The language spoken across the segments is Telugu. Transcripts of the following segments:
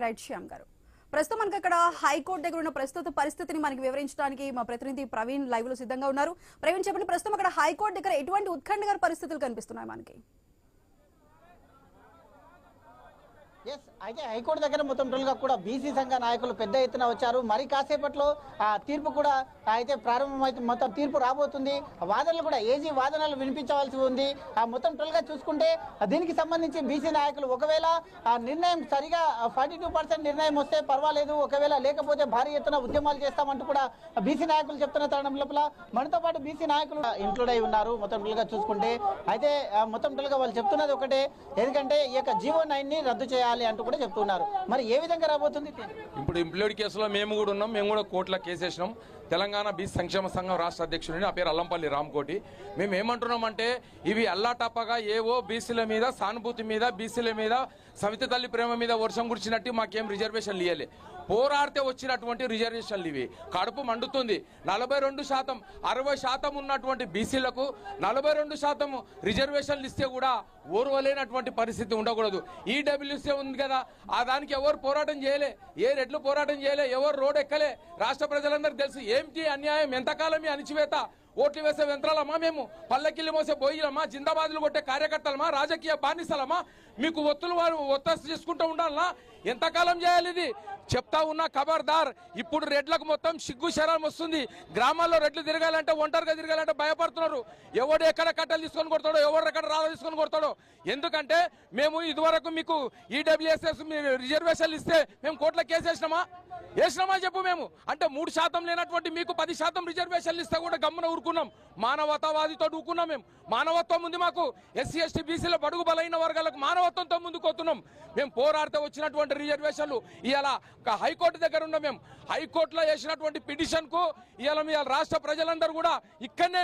రైట్ శ్యామ్ గారు, ప్రస్తుతం మనకి అక్కడ హైకోర్టు దగ్గర ఉన్న ప్రస్తుత పరిస్థితిని మనకి వివరించడానికి మా ప్రతినిధి ప్రవీణ్ లైవ్ లో సిద్ధంగా ఉన్నారు. ప్రవీణ్ చెప్పండి, ప్రస్తుతం అక్కడ హైకోర్టు దగ్గర ఎటువంటి ఉత్కంఠకర పరిస్థితులు కనిపిస్తున్నాయి మనకి? అయితే హైకోర్టు దగ్గర మొత్తం టోల్గా కూడా బీసీ సంఘ నాయకులు పెద్ద ఎత్తున వచ్చారు. మరి కాసేపట్లో తీర్పు కూడా అయితే ప్రారంభమైతే మొత్తం తీర్పు రాబోతుంది. వాదనలు కూడా ఏజీ వాదనలు వినిపించవలసి ఉంది. మొత్తం టోల్గా చూసుకుంటే దీనికి సంబంధించి బీసీ నాయకులు ఒకవేళ నిర్ణయం సరిగా 42% నిర్ణయం వస్తే పర్వాలేదు, ఒకవేళ లేకపోతే భారీ ఎత్తున ఉద్యమాలు చేస్తామంటూ కూడా బీసీ నాయకులు చెప్తున్న తరుణం లోపల మనతో పాటు బీసీ నాయకులు ఇంక్లూడ్ అయి ఉన్నారు. మొత్తం టోల్గా చూసుకుంటే అయితే మొత్తం టోల్గా వాళ్ళు చెప్తున్నది ఒకటే, ఎందుకంటే ఈ యొక్క G-9 ని రద్దు చేయాలి అంటూ కూడా చెప్తున్నారు. మరి ఏ విధంగా రాబోతుంది? ఇప్పుడు ఇంప్లీడ్ కేసులో మేము కూడా ఉన్నాం. మేము కూడా కోర్టులో కేసు వేసినాం. తెలంగాణ బీసీ సంక్షేమ సంఘం రాష్ట్ర అధ్యక్షుడిని, నా పేరు అల్లంపల్లి రామకోటి. మేము ఏమంటున్నామంటే ఇవి అల్లాటప్పగా ఏవో బీసీల మీద సానుభూతి మీద బీసీల మీద సవిత తల్లి ప్రేమ మీద వర్షం కురిచినట్టు మాకేం రిజర్వేషన్లు ఇవ్వలే. పోరాడితే వచ్చినటువంటి రిజర్వేషన్లు ఇవి. కడుపు మండుతుంది. 42% 60% ఉన్నటువంటి బీసీలకు 42% రిజర్వేషన్లు ఇస్తే కూడా ఓర్వలేనటువంటి పరిస్థితి ఉండకూడదు. ఈడబ్ల్యూసీ ఉంది కదా, ఆ దానికి ఎవరు పోరాటం చేయలే, ఏ రెడ్లు పోరాటం చేయలే, ఎవరు రోడ్ ఎక్కలే. రాష్ట్ర ప్రజలందరికీ తెలుసు ఏమిటి అన్యాయం, ఎంతకాలం ఈ అణిచివేత. ఓట్లు వేసే యంత్రాలమా మేము? పల్లకిల్లి మోసే బోయిలమా? జిందాబాదులు కొట్టే కార్యకర్తలమా? రాజకీయ బానిసలమా? మీకు ఒత్తిడి చేసుకుంటూ ఉండాలనా? ఎంతకాలం చేయాలి ఇది? చెప్తా ఉన్నా ఖబర్దార్. ఇప్పుడు రెడ్లకు మొత్తం సిగ్గు శరం వస్తుంది. గ్రామాల్లో రెడ్లు తిరగాలంటే, ఒంటరిగా తిరగాలంటే భయపడుతున్నారు. ఎవడు ఎక్కడ కట్టలు తీసుకొని కొడతాడో, ఎవరు ఎక్కడ రాళ్ళు తీసుకొని కొడతాడో. ఎందుకంటే మేము ఇదివరకు మీకు ఈడబ్ల్యూఎస్ఎస్ రిజర్వేషన్లు ఇస్తే మేము కోర్టులో కేసు వేసినామా చెప్పు. మేము అంటే 3% లేనటువంటి మీకు 10% రిజర్వేషన్లు ఇస్తే కూడా గమ్మున ఊరుకున్నాం. మానవతావాదితో ఊరుకున్నాం. మేము మానవత్వం ఉంది మాకు. ఎస్సీ ఎస్టీ బీసీల బడుగు బలైన వర్గాలకు మానవత్వంతో ముందుకు వస్తున్నాం. మేము పోరాడితే వచ్చినటువంటి రిజర్వేషన్లు ఇవాళ హైకోర్టు దగ్గర ఉన్నాం. మేము హైకోర్టులో వేసినటువంటి పిటిషన్ కు ఇవాళ రాష్ట్ర ప్రజలందరూ కూడా ఇక్కడనే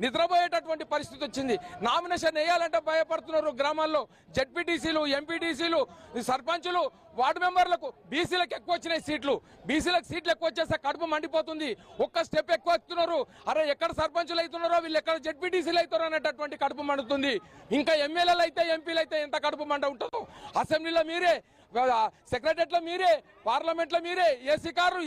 నిద్రపోయేటటువంటి పరిస్థితి వచ్చింది. నామినేషన్ వేయాలంటే భయపడుతున్నారు. గ్రామాల్లో జడ్పీటీసీలు, ఎంపీటీసీలు, సర్పంచులు, వార్డు మెంబర్లకు బీసీలకు ఎక్కువ వచ్చినాయి సీట్లు. బీసీలకు సీట్లు ఎక్కువ వచ్చేస్తే కడుపు మండిపోతుంది. ఒక్క స్టెప్ ఎక్కువ వస్తున్నారు. అరే ఎక్కడ సర్పంచులు అవుతున్నారో, వీళ్ళు ఎక్కడ జడ్పీటీసీలు అవుతారో అనేటటువంటి కడుపు మండుతుంది. ఇంకా ఎమ్మెల్యేలు అయితే, ఎంపీలు అయితే ఎంత కడుపు మండ ఉంటుందో. అసెంబ్లీలో మీరే, సెక్రటరియట్లో మీరే, పార్లమెంట్లో మీరే, ఏసీ కారు,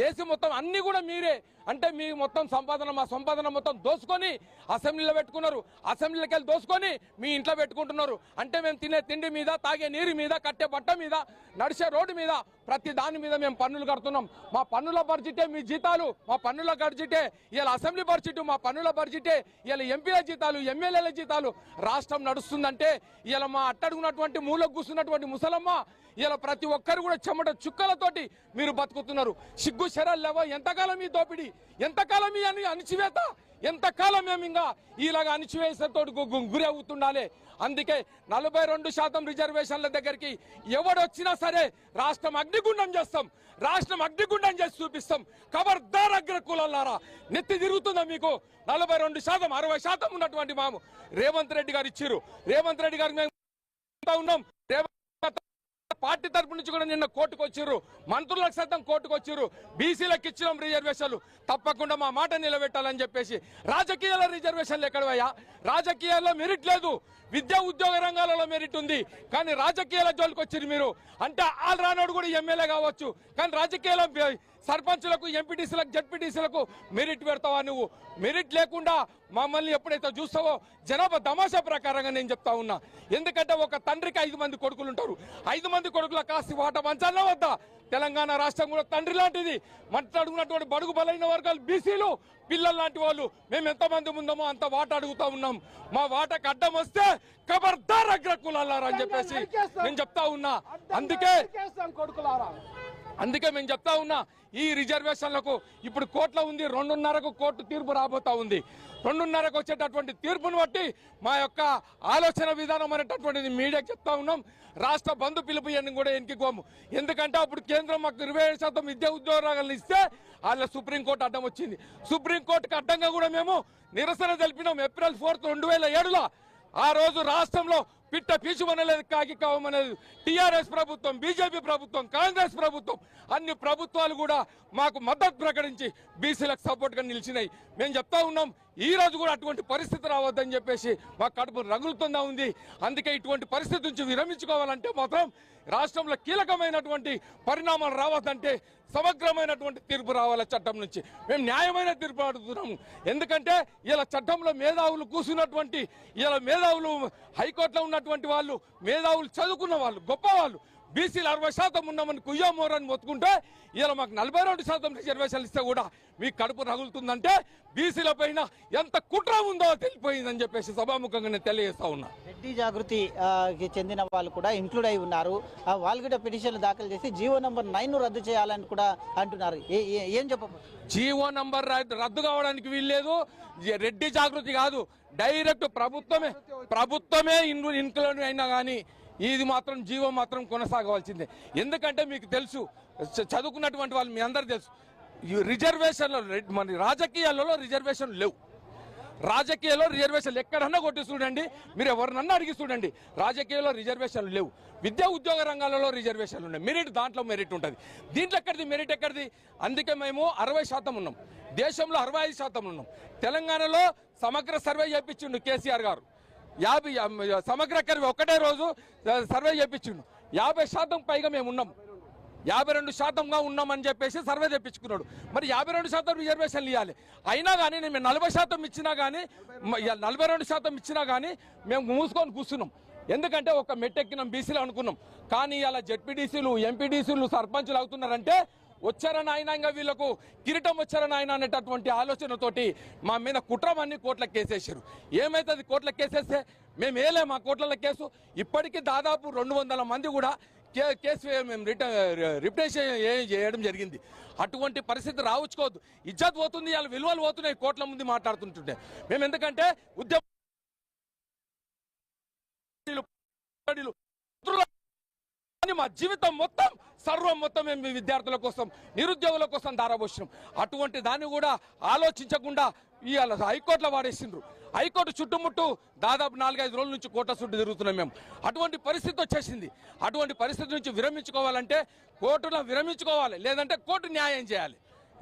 ఏసీ మొత్తం అన్ని కూడా మీరే. అంటే మీ మొత్తం సంపాదన, మా సంపాదన మొత్తం దోసుకొని అసెంబ్లీలో పెట్టుకున్నారు. అసెంబ్లీలోకి వెళ్ళి దోసుకొని మీ ఇంట్లో పెట్టుకుంటున్నారు. అంటే మేము తినే తిండి మీద, తాగే నీరు మీద, కట్టే బట్ట మీద, నడిచే రోడ్డు మీద, ప్రతి దాని మీద మేము పన్నులు కడుతున్నాం. మా పన్నుల బడ్జెటే మీ జీతాలు, మా పన్నుల బడ్జెటే ఇలా అసెంబ్లీ బడ్జెట్, మా పన్నుల బడ్జెటే ఇలా ఎంపీల జీతాలు, ఎమ్మెల్యేల జీతాలు. రాష్ట్రం నడుస్తుందంటే ఇలా మా అట్టడుగున్నటువంటి మూలకు కూర్చున్నటువంటి ముసలమ్మ, ఇలా ప్రతి ఒక్కరు కూడా చెమట చుక్కలతోటి మీరు బతుకుతున్నారు. సిగ్గు శరాలు లేవో. ఎంతకాలం ఈ దోపిడీ, ఎంతకాలం ఈ అణిచివేత, ఎంతకాలం మేము ఇంకా ఇలాగ అణిచివేతతో గురి అవుతుండాలి. అందుకే 42% రిజర్వేషన్ల దగ్గరికి ఎవడొచ్చినా సరే రాష్ట్రం అగ్నిగుండం చేస్తాం, రాష్ట్రం అగ్నిగుండం చేసి చూపిస్తాం. ఖబర్దార్ అగ్ర కులాలారా, నెత్తి తిరుగుతుందా మీకు? 42%, 60% ఉన్నటువంటి మాము రేవంత్ రెడ్డి గారు ఇచ్చిర్రు. రేవంత్ రెడ్డి గారికి మేము ఉన్నాం. పార్టీ తరపు నుంచి కూడా నిన్న కోర్టుకు వచ్చిర్రు. మంత్రులకు సైతం కోర్టుకు వచ్చిర్రు. బీసీలకు ఇచ్చినాం రిజర్వేషన్లు, తప్పకుండా మా మాట నిలబెట్టాలని చెప్పేసి. రాజకీయాల రిజర్వేషన్లు ఎక్కడవయ్యా? రాజకీయాల్లో మెరిట్ లేదు, విద్యా ఉద్యోగ రంగాలలో మెరిట్ ఉంది. కానీ రాజకీయాల జోలికి వచ్చిర్రు మీరు. అంటే ఆల్ రానోడు కూడా ఎమ్మెల్యే కావచ్చు, కానీ రాజకీయాల సర్పంచులకు, ఎంపీటీసీలకు, జడ్పీటీసీలకు మెరిట్ పెడతావా నువ్వు? మెరిట్ లేకుండా మమ్మల్ని ఎప్పుడైతే చూస్తావో జనాభా తమాషా ప్రకారంగా నేను చెప్తా ఉన్నా. ఎందుకంటే ఒక తండ్రికి 5 మంది కొడుకులు ఉంటారు. 5 మంది కొడుకుల కాస్త వాటా పంచాలన్నా వద్దా? తెలంగాణ రాష్ట్రం కూడా తండ్రి లాంటిది. అడుగున్నటువంటి బడుగు బలైన వర్గాలు బీసీలు పిల్లలు లాంటి వాళ్ళు మేము ఎంతమంది ఉందామో అంత వాటా అడుగుతా ఉన్నాం. మా వాటకు అడ్డం వస్తే ఖబర్దార్ అగ్ర కులాలారా అని చెప్పేసి నేను చెప్తా ఉన్నా. అందుకే మేము చెప్తా ఉన్నా, ఈ రిజర్వేషన్లకు ఇప్పుడు కోర్టులో ఉంది. 2:30కు కోర్టు తీర్పు రాబోతా ఉంది. 2:30కు వచ్చేటటువంటి తీర్పును బట్టి మా యొక్క ఆలోచన విధానం అనేటటువంటిది మీడియాకి చెప్తా ఉన్నాం. రాష్ట్ర బంధు పిలుపు ఇవన్నీ కూడా ఎన్నికోము. ఎందుకంటే అప్పుడు కేంద్రం మాకు 27% విద్యా ఉద్యోగాలను ఇస్తే వాళ్ళ సుప్రీంకోర్టు అడ్డం వచ్చింది. సుప్రీంకోర్టుకు అడ్డంగా కూడా మేము నిరసన తెలిపినాం. ఏప్రిల్ 4, 2007లో ఆ రోజు రాష్ట్రంలో పిట్ట పీచుమనలేదు కాకి కావమనేది టీఆర్ఎస్ ప్రభుత్వం, బీజేపీ ప్రభుత్వం, కాంగ్రెస్ ప్రభుత్వం అన్ని ప్రభుత్వాలు కూడా మాకు మద్దతు ప్రకటించి బీసీలకు సపోర్ట్గా నిలిచినాయి. మేము చెప్తా ఉన్నాం ఈ రోజు కూడా అటువంటి పరిస్థితి రావద్దని చెప్పేసి మా కడుపు రగులుతుందా ఉంది. అందుకే ఇటువంటి పరిస్థితి నుంచి విరమించుకోవాలంటే మాత్రం రాష్ట్రంలో కీలకమైనటువంటి పరిణామాలు రావద్దంటే సమగ్రమైనటువంటి తీర్పు రావాలి చట్టం నుంచి. మేము న్యాయమైన తీర్పు అడుగుతున్నాము. ఎందుకంటే ఇలా చట్టంలో మేధావులు కూర్చున్నటువంటి ఇలా మేధావులు హైకోర్టులో ఉన్నటువంటి వాళ్ళు మేధావులు చదువుకున్న వాళ్ళు గొప్పవాళ్ళు బీసీలు 60% ఉన్నామని కుయ్యామోరని మొత్తుకుంటే ఇలా మాకు 42% రిజర్వేషన్లు ఇస్తే కూడా మీకు కడుపు రగులుతుందంటే బీసీల పైన ఎంత కుట్ర ఉందో తెలిపోయిందని చెప్పేసి సభాముఖంగా నేను తెలియజేస్తా ఉన్నా. రెడ్డి జాగృతికి చెందిన వాళ్ళు కూడా ఇంక్లూడ్ అయి ఉన్నారు. వాళ్ళు కూడా పిటిషన్లు దాఖలు చేసి జీవో నంబర్ 9 రద్దు చేయాలని కూడా అంటున్నారు. ఏం చెప్పబోతున్నారు? జీవో నంబర్ రద్దు కావడానికి వీల్లేదు. రెడ్డి జాగృతి కాదు, డైరెక్ట్ ప్రభుత్వమే ఇన్క్లూడ్ అయినా కానీ ఇది మాత్రం జీవో మాత్రం కొనసాగవలసిందే. ఎందుకంటే మీకు తెలుసు, చదువుకున్నటువంటి వాళ్ళు మీ అందరు తెలుసు, రిజర్వేషన్లు మన రాజకీయాలలో రిజర్వేషన్లు లేవు. రాజకీయాల్లో రిజర్వేషన్లు ఎక్కడన్నా కొట్టి చూడండి, మీరు ఎవరినన్నా అడిగి చూడండి, రాజకీయాల్లో రిజర్వేషన్లు లేవు. విద్యా ఉద్యోగ రంగాలలో రిజర్వేషన్లు ఉన్నాయి. మెరిట్ దాంట్లో మెరిట్ ఉంటుంది. దీంట్లో ఎక్కడిది మెరిట్ ఎక్కడిది? అందుకే మేము 60% ఉన్నాం, దేశంలో 65% ఉన్నాం. తెలంగాణలో సమగ్ర సర్వే చేయించిండు కేసీఆర్ గారు. 50 సమగ్ర కర్వి ఒకటే రోజు సర్వే చేయించిండు. 50% పైగా మేము ఉన్నాం. 52%గా ఉన్నామని చెప్పేసి సర్వే తెప్పించుకున్నాడు. మరి 52% రిజర్వేషన్లు ఇవ్వాలి. అయినా కానీ మేము 40% ఇచ్చినా కానీ 42% ఇచ్చినా కానీ మేము మూసుకొని కూర్చున్నాం. ఎందుకంటే ఒక మెట్టెక్కినాం బీసీలు అనుకున్నాం. కానీ ఇలా జెడ్పీటీసీలు, ఎంపీటీసీలు, సర్పంచులు అవుతున్నారంటే వచ్చారని ఆయన ఇంకా వీళ్ళకు కిరీటం వచ్చారని ఆయన అనేటటువంటి ఆలోచనతోటి మా మీద కుట్రమన్నీ కోట్లకు కేసేసారు. ఏమైతుంది కోట్లకు కేసేస్తే మేము ఏలే మా కోట్ల కేసు. ఇప్పటికీ దాదాపు 200 మంది కూడా కేసు మేము రిప్టేషన్ చేయడం జరిగింది. అటువంటి పరిస్థితి రావుకోవద్దు. ఇజ్జత్ పోతుంది, వాళ్ళ విలువలు పోతున్నాయి కోట్ల ముందు మాట్లాడుతుంటుంటే. మేము ఎందుకంటే మా జీవితం మొత్తం సర్వం మొత్తం మేము విద్యార్థుల కోసం, నిరుద్యోగుల కోసం దారబోసినాం. అటువంటి దాన్ని కూడా ఆలోచించకుండా ఇవాళ హైకోర్టులో వాడేసిండ్రు. హైకోర్టు చుట్టుముట్టు దాదాపు 4-5 రోజుల నుంచి కోర్టు చుట్టూ తిరుగుతున్నాం మేము. అటువంటి పరిస్థితి వచ్చేసింది. అటువంటి పరిస్థితి నుంచి విరమించుకోవాలంటే కోర్టులో విరమించుకోవాలి, లేదంటే కోర్టు న్యాయం చేయాలి.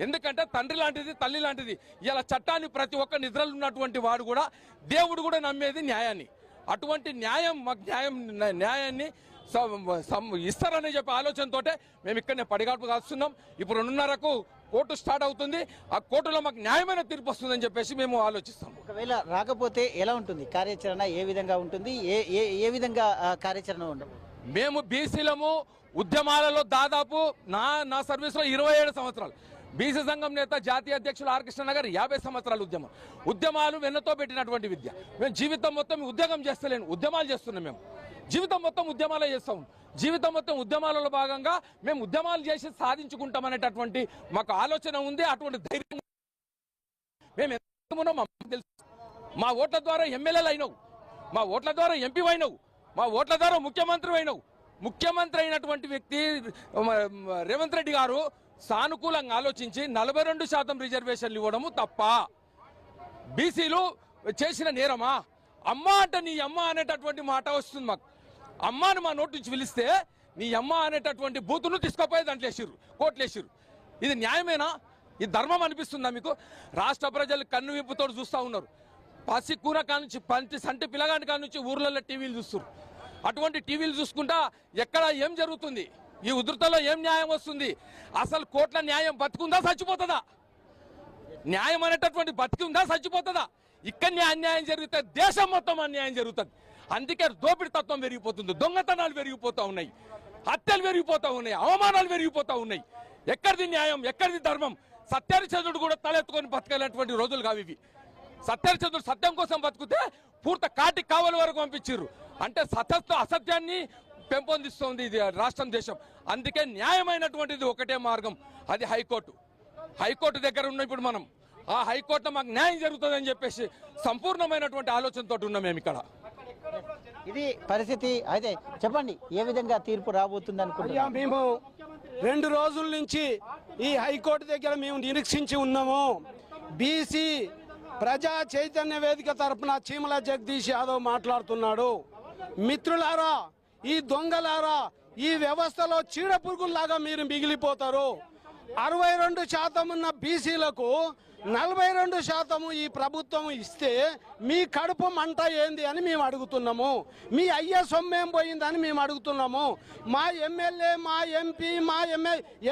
ఎందుకంటే తండ్రి లాంటిది, తల్లి లాంటిది. ఇలా చట్టాన్ని ప్రతి ఒక్క నిద్రలు ఉన్నటువంటి వాడు కూడా, దేవుడు కూడా నమ్మేది న్యాయాన్ని. అటువంటి న్యాయం మాకు న్యాయాన్ని ఇస్తారని చెప్పే ఆలోచనతోటే మేము ఇక్కడనే పడిగాపు కాస్తున్నాం. ఇప్పుడు 2:30కు కోర్టు స్టార్ట్ అవుతుంది. ఆ కోర్టులో మాకు న్యాయమైన తీర్పు వస్తుందని చెప్పేసి మేము ఆలోచిస్తాం. ఒకవేళ రాకపోతే ఎలా ఉంటుంది కార్యాచరణ? ఏ విధంగా ఉంటుంది? ఏ విధంగా కార్యాచరణ ఉండదు? మేము బీసీలము ఉద్యమాలలో దాదాపు నా సర్వీస్లో 27 సంవత్సరాలు. బీసీ సంఘం నేత, జాతీయ అధ్యక్షులు ఆర్ కృష్ణ గారు 50 సంవత్సరాలు ఉద్యమాలు వెన్నతో పెట్టినటువంటి విద్య. మేము జీవితం మొత్తం ఉద్యోగం చేస్తలేను, ఉద్యమాలు చేస్తున్నాం. మేము జీవితం మొత్తం ఉద్యమాలే చేస్తాం. జీవితం మొత్తం ఉద్యమాలలో భాగంగా మేము ఉద్యమాలు చేసి సాధించుకుంటాం అనేటటువంటి మాకు ఆలోచన ఉంది. అటువంటి ధైర్యం మేము ఎంత తెలుసు. మా ఓట్ల ద్వారా ఎమ్మెల్యేలు అయినావు, మా ఓట్ల ద్వారా ఎంపీ అయినావు, మా ఓట్ల ద్వారా ముఖ్యమంత్రి అయినావు. ముఖ్యమంత్రి అయినటువంటి వ్యక్తి రేవంత్ రెడ్డి గారు సానుకూలంగా ఆలోచించి 42% రిజర్వేషన్లు ఇవ్వడము తప్ప, బీసీలు చేసిన నేరమా? అమ్మ అంటే నీ అమ్మ అనేటటువంటి మాట వస్తుంది మాకు. అమ్మాని మా నోటి నుంచి పిలిస్తే నీ అమ్మ అనేటటువంటి బూతును తీసుకుపోయి దాంట్లో వేసిర్రు, కోట్లు వేసిర్రు. ఇది న్యాయమేనా? ఇది ధర్మం అనిపిస్తుందా మీకు? రాష్ట్ర ప్రజలు కన్ను విప్పుతో చూస్తూ ఉన్నారు. పసి కూర కానుంచి సంటి పిల్లగాని కానుంచి ఊర్లలో టీవీలు చూస్తారు. అటువంటి టీవీలు చూసుకుంటా ఎక్కడ ఏం జరుగుతుంది? ఈ ఉధృతలో ఏం న్యాయం వస్తుంది? అసలు కోట్ల న్యాయం బతుకుందా చచ్చిపోతుందా? న్యాయం అనేటటువంటి బతికి ఉందా చచ్చిపోతుందా? ఇక్కడనే అన్యాయం జరిగితే దేశం మొత్తం అన్యాయం జరుగుతుంది. అందుకే దోపిడి తత్వం పెరిగిపోతుంది, దొంగతనాలు పెరిగిపోతూ ఉన్నాయి, హత్యలు పెరిగిపోతూ ఉన్నాయి, అవమానాలు పెరిగిపోతూ ఉన్నాయి. ఎక్కడిది న్యాయం? ఎక్కడిది ధర్మం? సత్యహరిచంద్రుడు కూడా తలెత్తుకొని బతకాలన్నటువంటి రోజులు కావు ఇవి. సత్యహరిచంద్రుడు సత్యం కోసం బతుకుతే పూర్తి కాటి కావలి వరకు పంపించారు. అంటే అసత్యాన్ని పెంపొందిస్తోంది ఇది రాష్ట్రం, దేశం. అందుకే న్యాయమైనటువంటిది ఒకటే మార్గం, అది హైకోర్టు. హైకోర్టు దగ్గర ఉన్న ఇప్పుడు మనం ఆ హైకోర్టులో మాకు న్యాయం జరుగుతుందని చెప్పేసి సంపూర్ణమైనటువంటి ఆలోచనతో ఉన్నాం మేము ఇక్కడ. ఇది పరిస్థితి. అయితే చెప్పండి, ఏ విధంగా తీర్పు రాబోతుంది అనుకుంటున్నాం? మేము 2 రోజుల నుంచి ఈ హైకోర్టు దగ్గర మేము నిరీక్షించి ఉన్నాము. బీసీ ప్రజా చైతన్య వేదిక తరఫున చీమల జగదీష్ యాదవ్ మాట్లాడుతున్నాడు. మిత్రులారా, ఈ దొంగలారా, ఈ వ్యవస్థలో చీడ పురుగుల్లాగా మీరు మిగిలిపోతారు. 62% ఉన్న బీసీలకు 42% ఈ ప్రభుత్వం ఇస్తే మీ కడుపు మంట ఏంది అని మేము అడుగుతున్నాము. మీ అయ్యే సొమ్మేం పోయిందని మేము అడుగుతున్నాము. మా ఎమ్మెల్యే, మా ఎంపీ, మా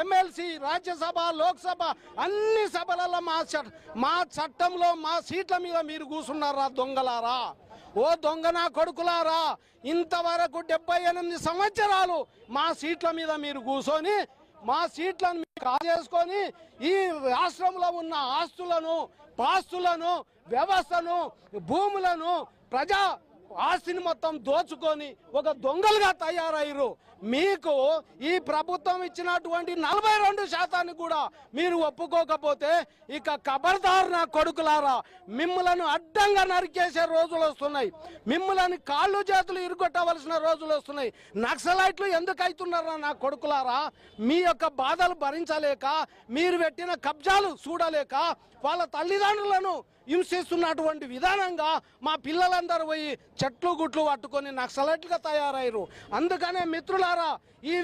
ఎమ్మెల్సీ, రాజ్యసభ, లోక్సభ అన్ని సభలలో మా చట్టంలో మా సీట్ల మీద మీరు కూర్చున్నారా దొంగలారా? ఓ దొంగ నా కొడుకులారా, ఇంతవరకు 78 సంవత్సరాలు మా సీట్ల మీద మీరు కూర్చొని మా సీట్లను కాజేసుకొని ఈ రాష్ట్రంలో ఉన్న ఆస్తులను, పాస్తులను, వ్యవస్థను, భూములను, ప్రజా ఆస్తిని మొత్తం దోచుకొని ఒక దొంగలుగా తయారయ్యారు. మీకు ఈ ప్రభుత్వం ఇచ్చినటువంటి 42% కూడా మీరు ఒప్పుకోకపోతే ఇక ఖబర్దార్ నా కొడుకులారా, మిమ్మలను అడ్డంగా నరికేసే రోజులు వస్తున్నాయి. మిమ్మల్ని కాళ్ళు చేతులు ఇరుగొట్టవలసిన రోజులు వస్తున్నాయి. నక్సలైట్లు ఎందుకు అవుతున్నారా నా కొడుకులారా? మీ యొక్క బాధలు భరించలేక, మీరు పెట్టిన కబ్జాలు చూడలేక, వాళ్ళ తల్లిదండ్రులను హింసిస్తున్నటువంటి విధానంగా మా పిల్లలందరూ పోయి చెట్లు గుట్లు పట్టుకొని నక్సలైట్లుగా తయారయ్యారు. అందుకనే మిత్రులారా, ఈ